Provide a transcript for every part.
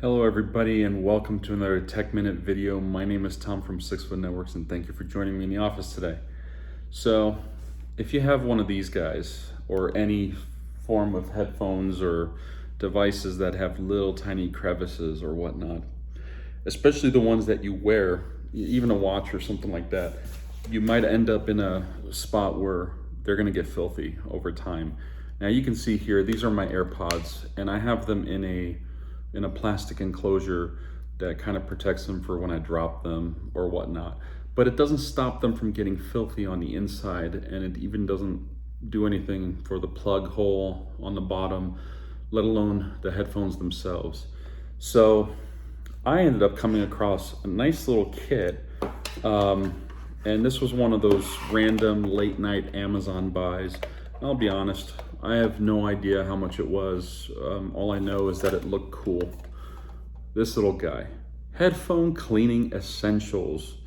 Hello everybody and welcome to another Tech Minute video. My name is Tom from 6 Foot Networks and thank you for joining me in the office today. So if you have one of these guys or any form of headphones or devices that have little tiny crevices or whatnot, especially the ones that you wear, even a watch or something like that, you might end up in a spot where they're going to get filthy over time. Now you can see here, these are my AirPods and I have them in a plastic enclosure that kind of protects them for when I drop them or whatnot. But it doesn't stop them from getting filthy on the inside, and it even doesn't do anything for the plug hole on the bottom, let alone the headphones themselves. So I ended up coming across a nice little kit, and this was one of those random late night Amazon buys. I'll be honest, I have no idea how much it was. All I know is that it looked cool. This little guy, Headphone Cleaning Essentials,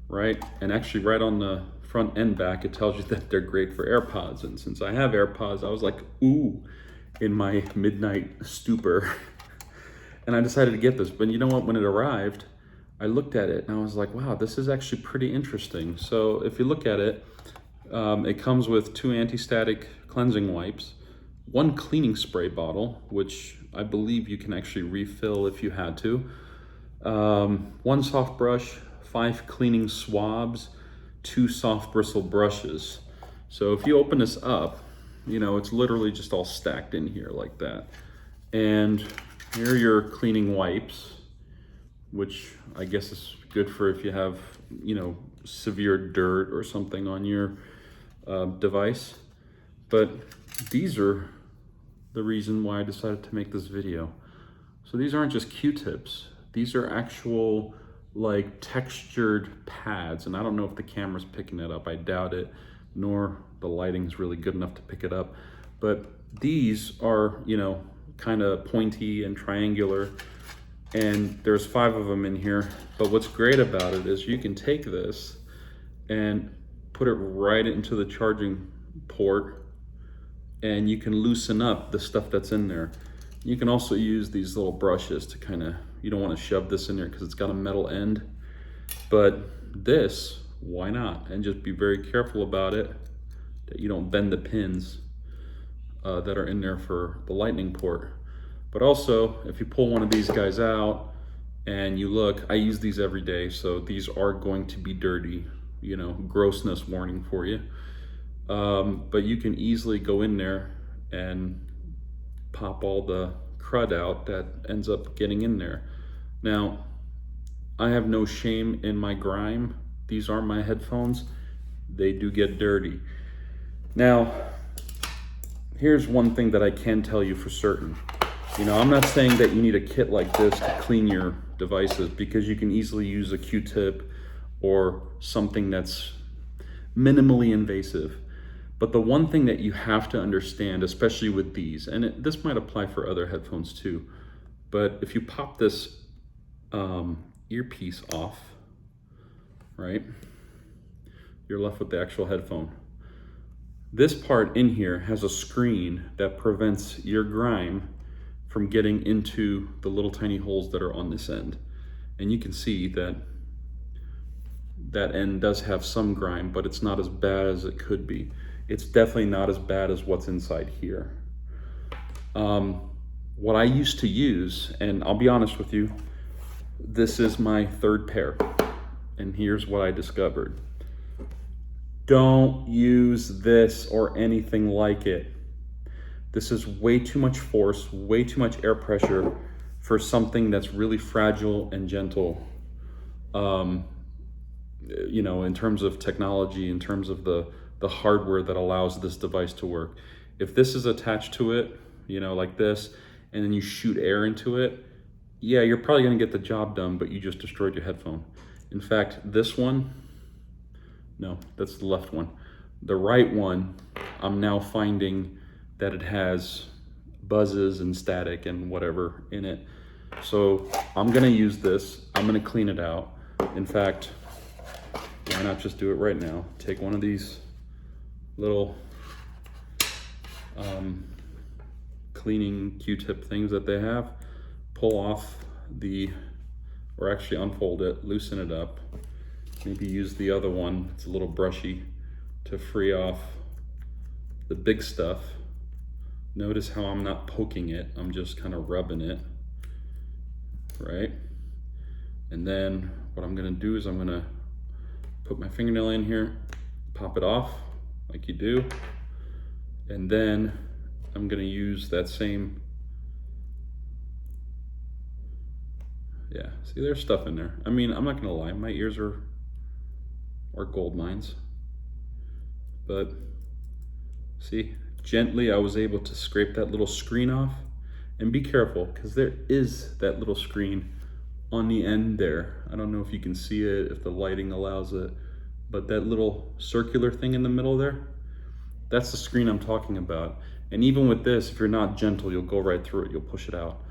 right? And actually right on the front and back, it tells you that they're great for AirPods. And since I have AirPods, I was like, ooh, in my midnight stupor. And I decided to get this. But you know what, when it arrived, I looked at it and I was like, wow, this is actually pretty interesting. So if you look at it, it comes with 2 anti-static cleansing wipes, 1 cleaning spray bottle, which I believe you can actually refill if you had to, 1 soft brush, 5 cleaning swabs, 2 soft bristle brushes. So if you open this up, you know, it's literally just all stacked in here like that. And here are your cleaning wipes, which I guess is good for if you have, you know, severe dirt or something on your device. But these are the reason why I decided to make this video. So these aren't just Q-tips. These are actual like textured pads. And I don't know if the camera's picking it up. I doubt it, nor the lighting's really good enough to pick it up. But these are, you know, kind of pointy and triangular. And there's 5 of them in here. But what's great about it is you can take this and put it right into the charging port, and you can loosen up the stuff that's in there. You can also use these little brushes to kind of, you don't want to shove this in there because it's got a metal end, but this, why not? And just be very careful about it, that you don't bend the pins that are in there for the lightning port. But also, if you pull one of these guys out and you look, I use these every day, so these are going to be dirty, you know, grossness warning for you. But you can easily go in there and pop all the crud out that ends up getting in there. Now, I have no shame in my grime. These are my headphones. They do get dirty. Now, here's one thing that I can tell you for certain. You know, I'm not saying that you need a kit like this to clean your devices, because you can easily use a Q-tip or something that's minimally invasive. But the one thing that you have to understand, especially with these, and this might apply for other headphones too, but if you pop this earpiece off, right, you're left with the actual headphone. This part in here has a screen that prevents your grime from getting into the little tiny holes that are on this end. And you can see that that end does have some grime, but it's not as bad as it could be. It's definitely not as bad as what's inside here. What I used to use, and I'll be honest with you, this is my 3rd pair. And here's what I discovered. Don't use this or anything like it. This is way too much force, way too much air pressure for something that's really fragile and gentle. You know, in terms of technology, in terms of the hardware that allows this device to work. If this is attached to it, you know, like this, and then you shoot air into it, yeah, you're probably gonna get the job done, but you just destroyed your headphone. In fact, this one, no, that's the left one. The right one, I'm now finding that it has buzzes and static and whatever in it. So I'm gonna use this, I'm gonna clean it out. In fact, why not just do it right now? Take one of these little cleaning Q-tip things that they have, pull off or actually unfold it, loosen it up. Maybe use the other one, it's a little brushy, to free off the big stuff. Notice how I'm not poking it, I'm just kind of rubbing it, right? And then what I'm gonna do is I'm gonna put my fingernail in here, pop it off like you do, and then I'm gonna use that same, yeah, see there's stuff in there. I mean, I'm not gonna lie, my ears are gold mines, but see, gently I was able to scrape that little screen off. And be careful, because there is that little screen on the end there. I don't know if you can see it, if the lighting allows it, but that little circular thing in the middle there, that's the screen I'm talking about. And even with this, if you're not gentle, you'll go right through it, you'll push it out.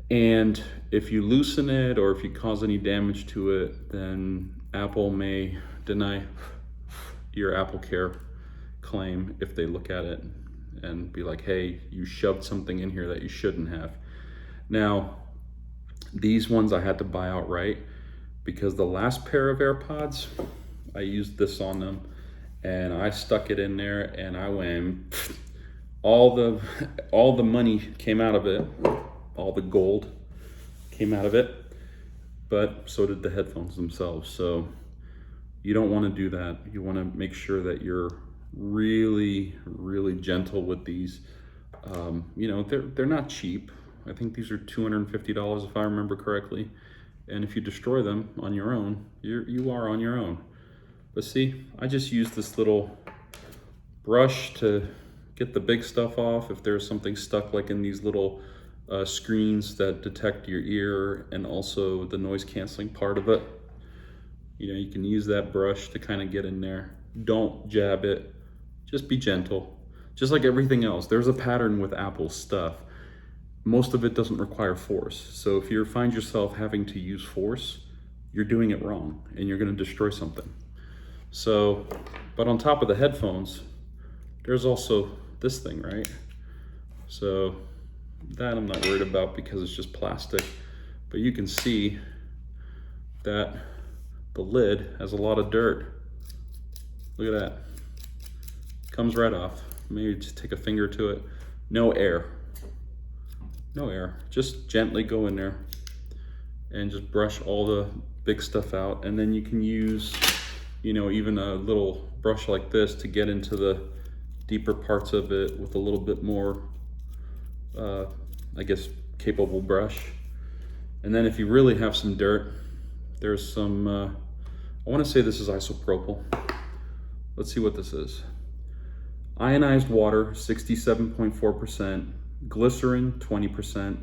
And if you loosen it or if you cause any damage to it, then Apple may deny your Apple Care claim if they look at it and be like, hey, you shoved something in here that you shouldn't have. Now, these ones I had to buy outright because the last pair of AirPods, I used this on them and I stuck it in there and I went, all the money came out of it, all the gold came out of it, but so did the headphones themselves. So you don't want to do that. You want to make sure that you're really gentle with these. You know, they're not cheap. I think these are $250 if I remember correctly. And if you destroy them on your own, you are on your own. But see, I just use this little brush to get the big stuff off. If there's something stuck like in these little screens that detect your ear and also the noise canceling part of it, you know, you can use that brush to kind of get in there. Don't jab it. Just be gentle. Just like everything else, there's a pattern with Apple stuff. Most of it doesn't require force. So if you find yourself having to use force, you're doing it wrong and you're gonna destroy something. So, but on top of the headphones, there's also this thing, right? So that I'm not worried about because it's just plastic, but you can see that the lid has a lot of dirt. Look at that. Comes right off. Maybe just take a finger to it. No air. No air. Just gently go in there and just brush all the big stuff out. And then you can use, you know, even a little brush like this to get into the deeper parts of it with a little bit more, I guess, capable brush. And then if you really have some dirt, there's some, I want to say this is isopropyl. Let's see what this is. Ionized water, 67.4%, glycerin, 20%,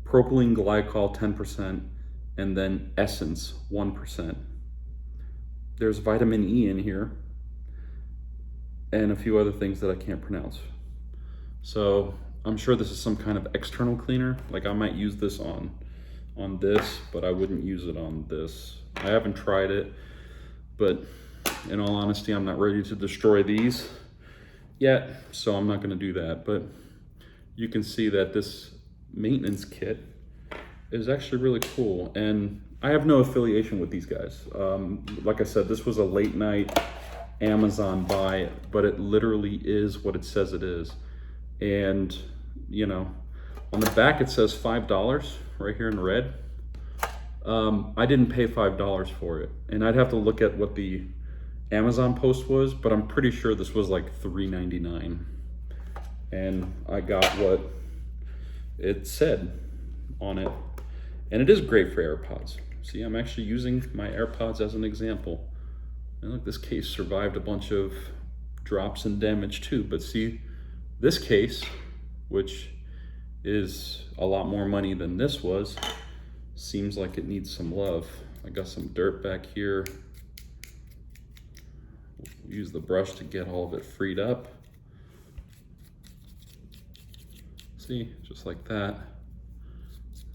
propylene glycol, 10%, and then essence, 1%. There's vitamin E in here, and a few other things that I can't pronounce. So I'm sure this is some kind of external cleaner. Like I might use this on this, but I wouldn't use it on this. I haven't tried it, but in all honesty, I'm not ready to destroy these yet, so I'm not gonna do that. But you can see that this maintenance kit is actually really cool, and I have no affiliation with these guys. Like I said, this was a late night Amazon buy, but it literally is what it says it is. And you know, on the back it says $5 right here in red. I didn't pay $5 for it, and I'd have to look at what the Amazon post was, but I'm pretty sure this was like $3.99, and I got what it said on it. And it is great for AirPods. See, I'm actually using my AirPods as an example. And look, this case survived a bunch of drops and damage too. But see, this case, which is a lot more money than this was, seems like it needs some love. I got some dirt back here. Use the brush to get all of it freed up. See, just like that.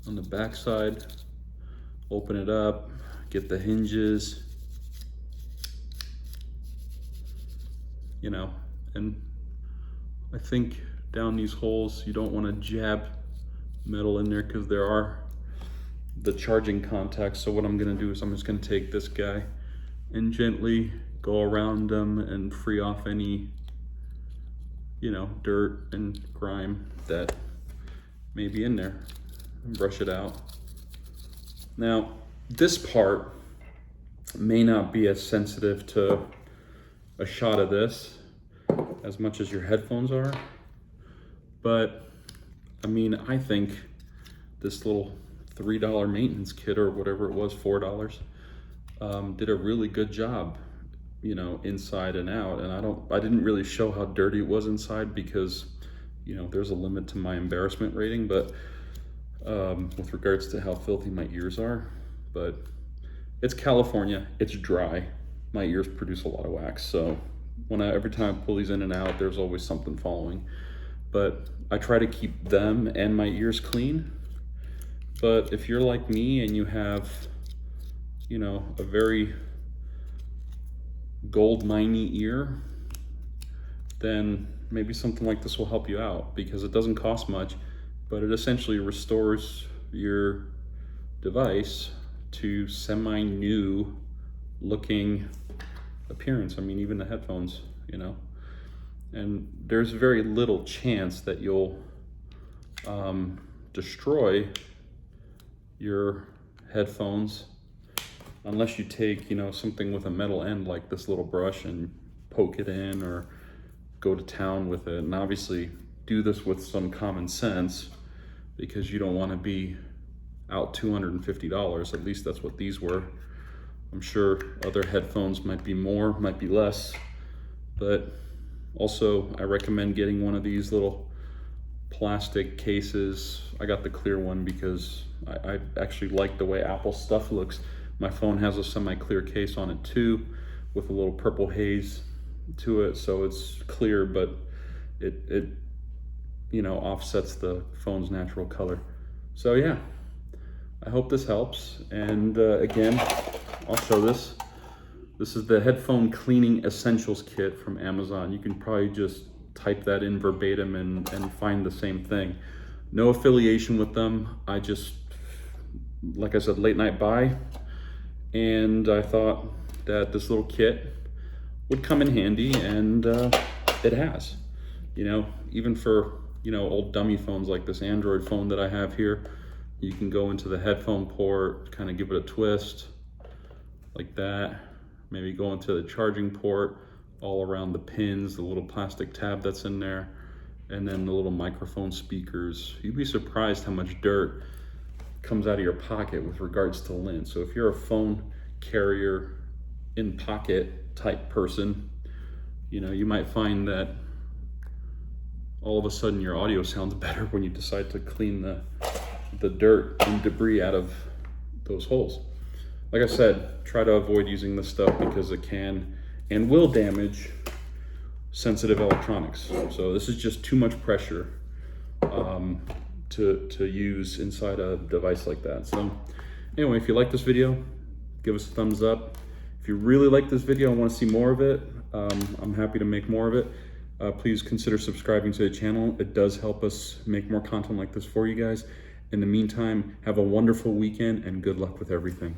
On the back side, open it up, get the hinges, you know, and I think down these holes, you don't want to jab metal in there because there are the charging contacts. So what I'm gonna do is I'm just gonna take this guy and gently go around them and free off any, you know, dirt and grime that may be in there and brush it out. Now, this part may not be as sensitive to a shot of this as much as your headphones are, but I mean, I think this little $3 maintenance kit or whatever it was, $4, did a really good job, you know, inside and out. And I didn't really show how dirty it was inside because, you know, there's a limit to my embarrassment rating, but with regards to how filthy my ears are. But it's California, it's dry. My ears produce a lot of wax, so every time I pull these in and out, there's always something following. But I try to keep them and my ears clean. But if you're like me and you have, you know, a very gold miney ear, then maybe something like this will help you out, because it doesn't cost much, but it essentially restores your device to semi-new looking appearance. I mean, even the headphones, you know, and there's very little chance that you'll destroy your headphones unless you take, you know, something with a metal end like this little brush and poke it in or go to town with it. And obviously do this with some common sense, because you don't want to be out $250. At least that's what these were. I'm sure other headphones might be more, might be less, but also I recommend getting one of these little plastic cases. I got the clear one because I actually like the way Apple stuff looks. My phone has a semi-clear case on it too, with a little purple haze to it, so it's clear, but it you know, offsets the phone's natural color. So yeah, I hope this helps. And again, I'll show this. This is the Headphone Cleaning Essentials Kit from Amazon. You can probably just type that in verbatim and find the same thing. No affiliation with them. I just, like I said, late night buy. And I thought that this little kit would come in handy, and it has. You know, even for, you know, old dummy phones like this Android phone that I have here, you can go into the headphone port, kind of give it a twist like that. Maybe go into the charging port, all around the pins, the little plastic tab that's in there, and then the little microphone speakers. You'd be surprised how much dirt comes out of your pocket with regards to lint. So if you're a phone carrier in pocket type person, you know, you might find that all of a sudden your audio sounds better when you decide to clean the dirt and debris out of those holes. Like I said, try to avoid using this stuff because it can and will damage sensitive electronics. So this is just too much pressure to use inside a device like that. So anyway, if you like this video, give us a thumbs up. If you really like this video and want to see more of it, I'm happy to make more of it. Please consider subscribing to the channel. It does help us make more content like this for you guys. In the meantime, have a wonderful weekend and good luck with everything.